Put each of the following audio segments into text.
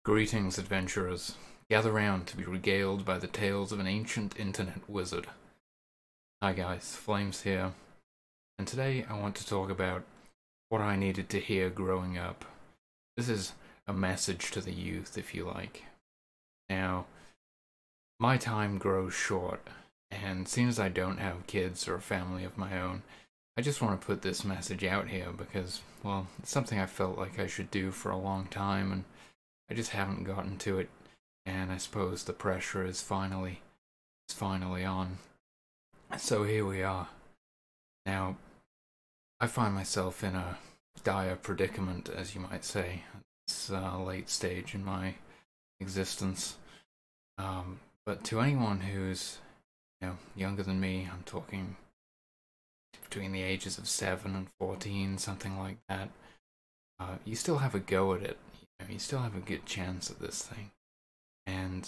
Greetings, adventurers. Gather round to be regaled by the tales of an ancient internet wizard. Hi guys, Flames here, and today I want to talk about what I needed to hear growing up. This is a message to the youth, if you like. Now, my time grows short, and seeing as I don't have kids or a family of my own, I just want to put this message out here because, well, it's something I felt like I should do for a long time, and I just haven't gotten to it, and I suppose the pressure is finally on. So here we are. Now, I find myself in a dire predicament, as you might say. It's a late stage in my existence. But to anyone who's, younger than me, I'm talking between the ages of 7 and 14, something like that, you still have a go at it. You still have a good chance at this thing. And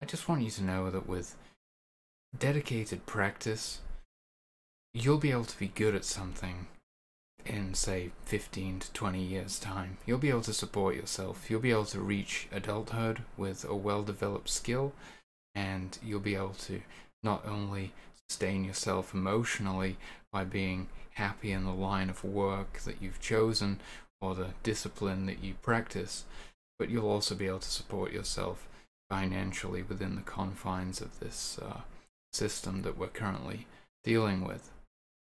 I just want you to know that with dedicated practice, you'll be able to be good at something in, say, 15 to 20 years' time. You'll be able to support yourself. You'll be able to reach adulthood with a well-developed skill, and you'll be able to not only sustain yourself emotionally by being happy in the line of work that you've chosen, or the discipline that you practice, but you'll also be able to support yourself financially within the confines of this system that we're currently dealing with.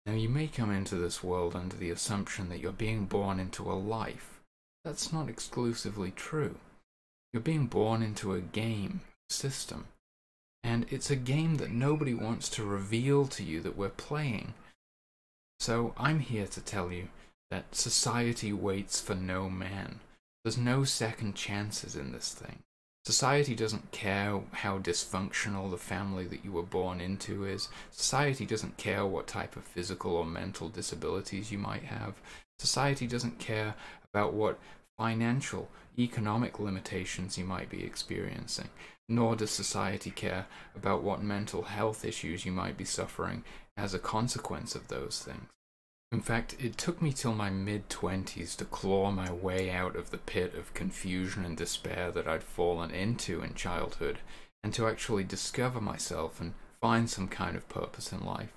Now, you may come into this world under the assumption that you're being born into a life. That's not exclusively true. You're being born into a game system, and it's a game that nobody wants to reveal to you that we're playing. So I'm here to tell you that society waits for no man. There's no second chances in this thing. Society doesn't care how dysfunctional the family that you were born into is. Society doesn't care what type of physical or mental disabilities you might have. Society doesn't care about what financial, economic limitations you might be experiencing. Nor does society care about what mental health issues you might be suffering as a consequence of those things. In fact, it took me till my mid-20s to claw my way out of the pit of confusion and despair that I'd fallen into in childhood, and to actually discover myself and find some kind of purpose in life.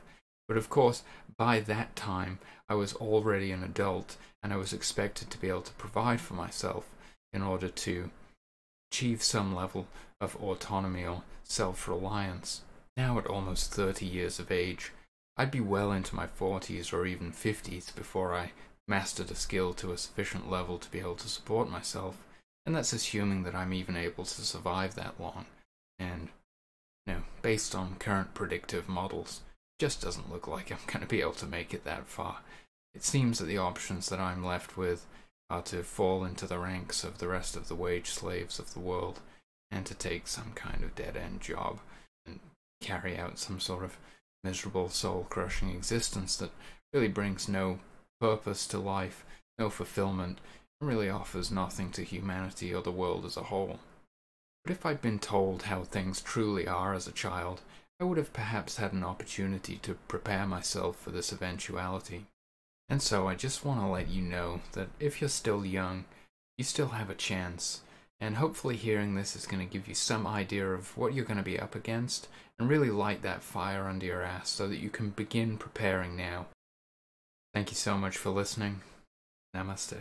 But of course, by that time, I was already an adult, and I was expected to be able to provide for myself in order to achieve some level of autonomy or self-reliance. Now, at almost 30 years of age, I'd be well into my 40s or even 50s before I mastered a skill to a sufficient level to be able to support myself, and that's assuming that I'm even able to survive that long. And, based on current predictive models, it just doesn't look like I'm going to be able to make it that far. It seems that the options that I'm left with are to fall into the ranks of the rest of the wage slaves of the world, and to take some kind of dead-end job and carry out some sort of miserable, soul-crushing existence that really brings no purpose to life, no fulfillment, and really offers nothing to humanity or the world as a whole. But if I'd been told how things truly are as a child, I would have perhaps had an opportunity to prepare myself for this eventuality. And so I just want to let you know that if you're still young, you still have a chance, and hopefully hearing this is going to give you some idea of what you're going to be up against, and really light that fire under your ass so that you can begin preparing now. Thank you so much for listening. Namaste.